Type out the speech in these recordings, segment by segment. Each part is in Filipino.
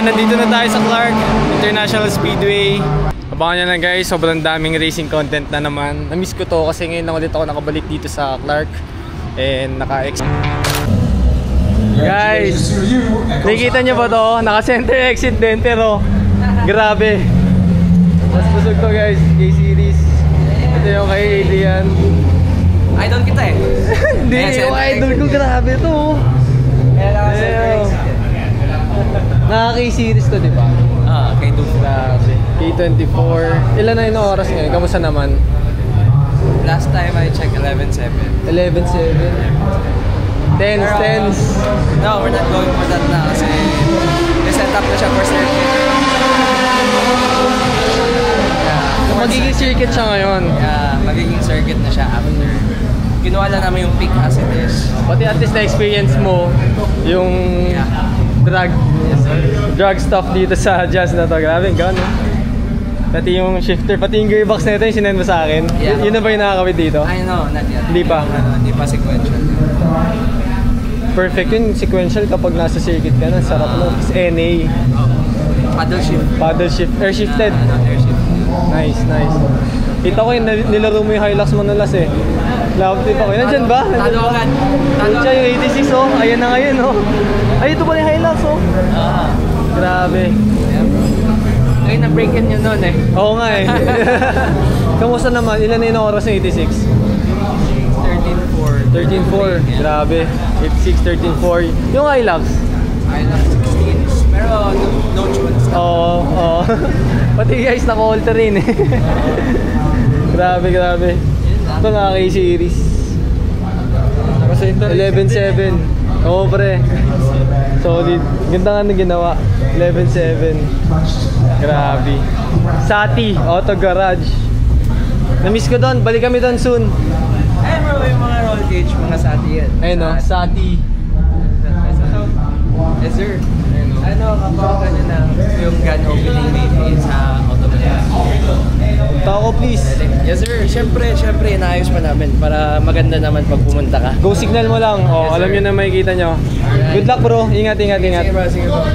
nandito na tayo sa Clark International Speedway. Abangan nyo lang guys, sobrang daming racing content na naman. Na-miss ko to kasi ngayon lang ulit ako nakabalik dito sa Clark. And guys, nakikita nyo ba to? Naka-center exit din pero grabe. Mas busog to guys, K-Series. Ito yung kay Adrian. Idol kita eh. Hindi, yung idol ko, grabe to. Naka-K-Series to, di ba? K2. Grabe. K24. Ilan na yung oras ngayon? Kamusta naman? Last time I checked 11.7. 11.7. Tens. No, we're not going for that na kasi set up na siya for circuit. Magiging circuit siya ngayon. Yeah, magiging circuit na siya after. Kinuha lang namin yung peak as it is. Pati at least na-experience mo yung drag stuff dito sa Jazz na to. Grabe, gano'n. Pati yung shifter, pati yung gearbox na ito yung sinend mo sa akin. Yeah. Yun na ba yung nakakawit dito? I know, not yet. Hindi pa? Hindi pa sequential. Perfect yun, sequential kapag nasa circuit ka na. Sarap no. It's NA. Paddle shift. Air shifted. Air shifted. Nice. Kita ko yung nilaro mo yung Hilux Manolas eh. Love tip ako. Nandyan ba? Talogan. Siya yung 86 oh. Ayan na ngayon oh. Ay, ito pala yung Hilux oh. Grabe. Ngayon na-break-in yun nun eh. Oo nga eh. Kamusta naman? Ilan na yung oras ng 86? 13.4. Grabe. 86, 13.4. Yung Hilux? Hilux 16. Pero no tunes. Oo. Pati guys, naka-alter rin eh. Grabe. Ito na K-Series. 11.7. Oo pre. Solid. Ganda nga na ginawa. 11.7. Grabe. Sati, Auto Garage. Na-miss ko doon. Balik kami doon soon. Ayun bro, yung mga roll cage, mga Sati yan. Ayun o, Sati. Yes sir. Ano, kapag ganyan na yung gun opening maybe sa Auto Garage. Punta ako please. Yes sir, syempre inaayos pa namin para maganda naman pag pumunta ka. Go signal mo lang. Oh, yes, alam nyo na makikita nyo. Good luck bro. Ingat. Sige bro.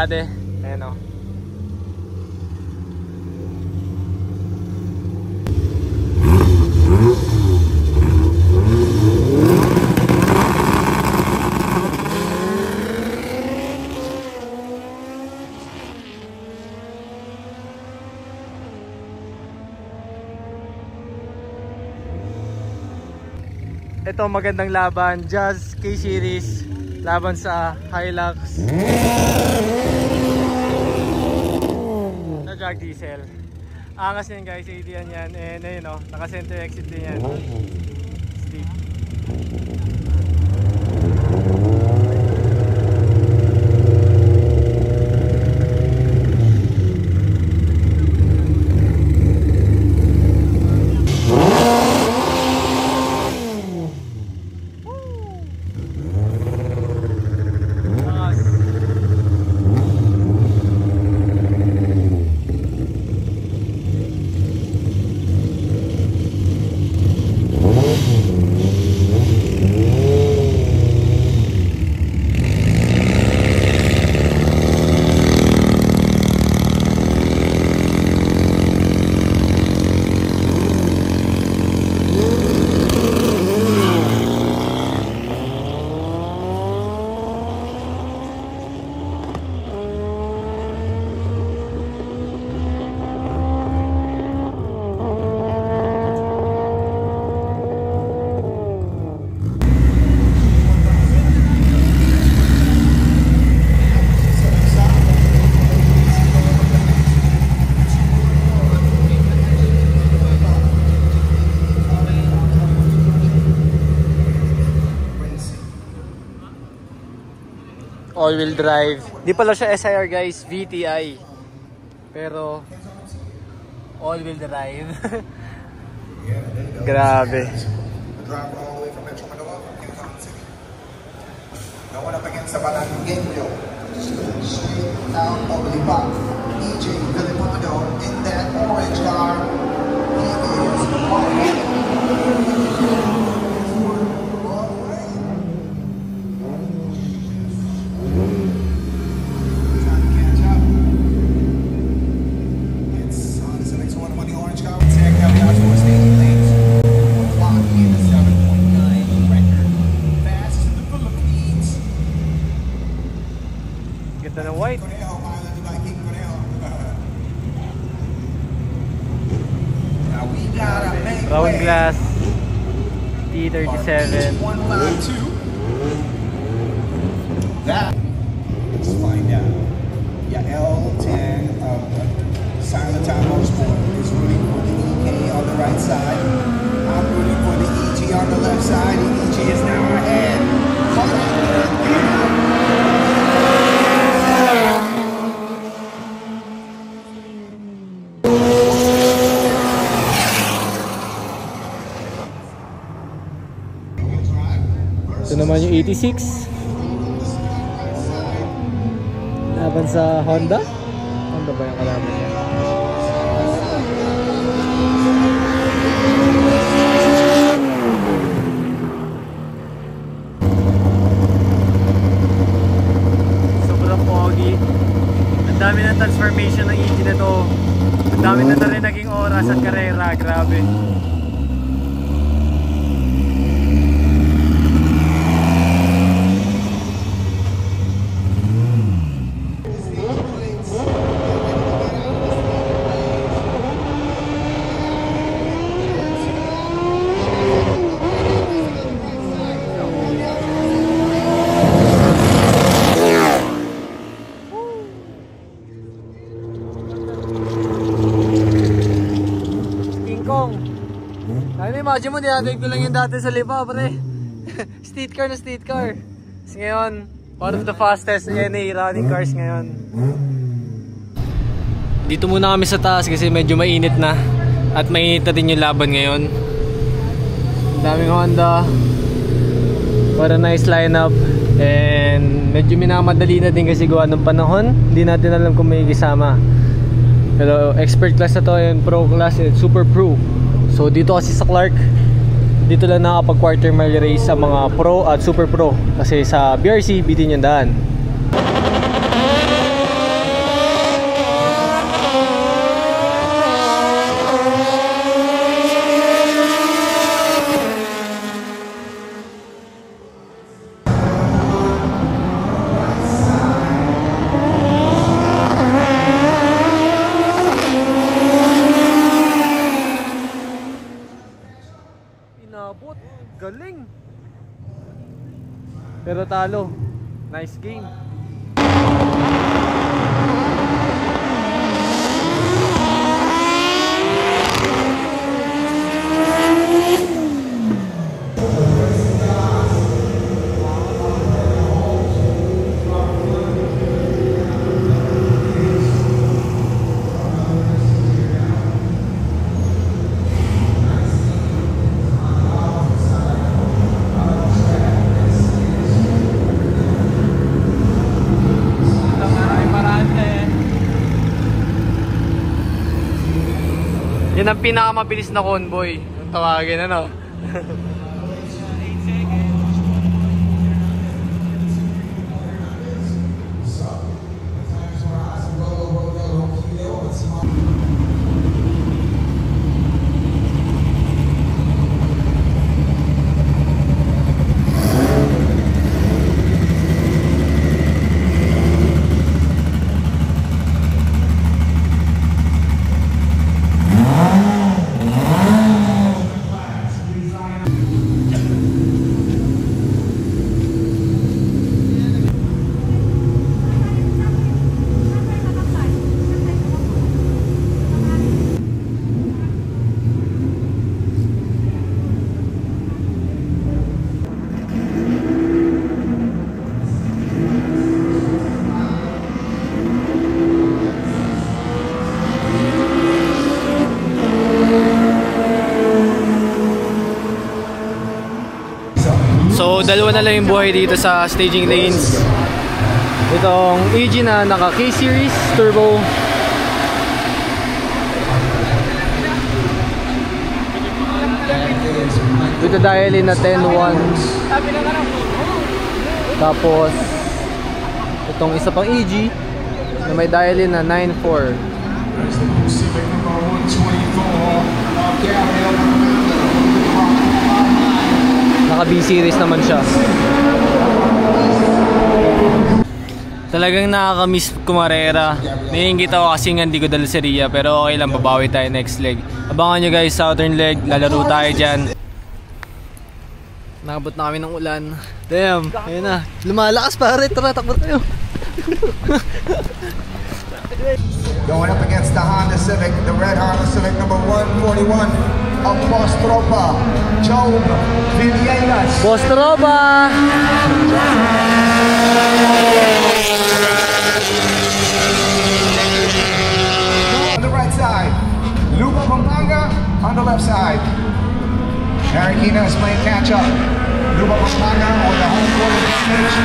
Andrade. Ayan o. Ito magandang laban, Jazz K-Series laban sa Hilux na drag diesel. Angas yan guys, 80 yan. And ayun o, naka center exit din yan. Steep. All-wheel drive. Di pala siya SIR guys, VTI. Pero all-wheel drive. Grabe. Going up against the Barangay Gateway. Straight down over the back. EJ Villapando in that orange car. He is Ganda ng white. Round glass T37. That, let's find out. Yeah, L10 of Silent Time Motorsport is rooting for the EK on the right side. I'm rooting for the EG on the left side. The EG is now ahead. Ito naman yung 86 laban sa Honda. Honda ba yung kalaban niya? Sobrang pogi. Ang dami ng transformation ng engine na to. Ang dami na rin naging oras at karera. Grabe. Imagine mo, dinadagdag ko lang yung dati sa lipa, pre. Street car na street car. So, ngayon, one of the fastest NA running cars ngayon. Dito muna kami sa taas kasi medyo mainit na. At mainit na din yung laban ngayon. Daming Honda. What a nice lineup. And medyo minamadali na din kasi gawa ng panahon. Hindi natin alam kung may kasama. Pero expert class na to, and pro class, and super pro. So dito kasi sa Clark, dito lang nakapag quarter mile race sa mga pro at super pro. Kasi sa BRC, bitin yung daan. Galing. Pero talo. Nice game. Yan ang pinakamabilis na convoy. Ang tawagin, ano? So, dalawa na lang yung buhay dito sa staging lanes. Itong EG na naka K-Series Turbo. Ito dial-in na 10.1. Tapos, itong isa pang EG na may dial-in na 9.4. Naka B-Series naman siya. Talagang nakakamiss kumarera. Naiingit ako kasi nga hindi ko dala si Ria, pero okay lang, babawi tayo next leg. Abangan nyo guys, southern leg, lalaro tayo dyan. Nakabot na kami ng ulan. Damn, ayun na. Lumalakas pare, tara, takbo tayo. Going up against the Honda Civic, the red Honda Civic number 141 of Boss Tropa, Job Villegas. Boss Tropa! On the right side, Lupa Pampanga on the left side. Marikina is playing catch up. Lupa Pampanga on the home court advantage.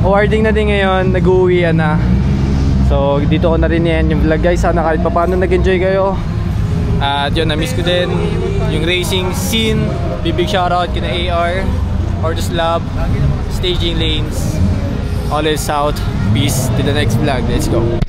Awarding na din ngayon, nag-uwian na. So dito ko na rin yan yung vlog guys. Sana kahit pa paano nag-enjoy kayo. At yun, na-miss ko din yung racing scene. Big shoutout kina AR, Hortus Lab, Staging Lanes, All is South. Peace to the next vlog. Let's go.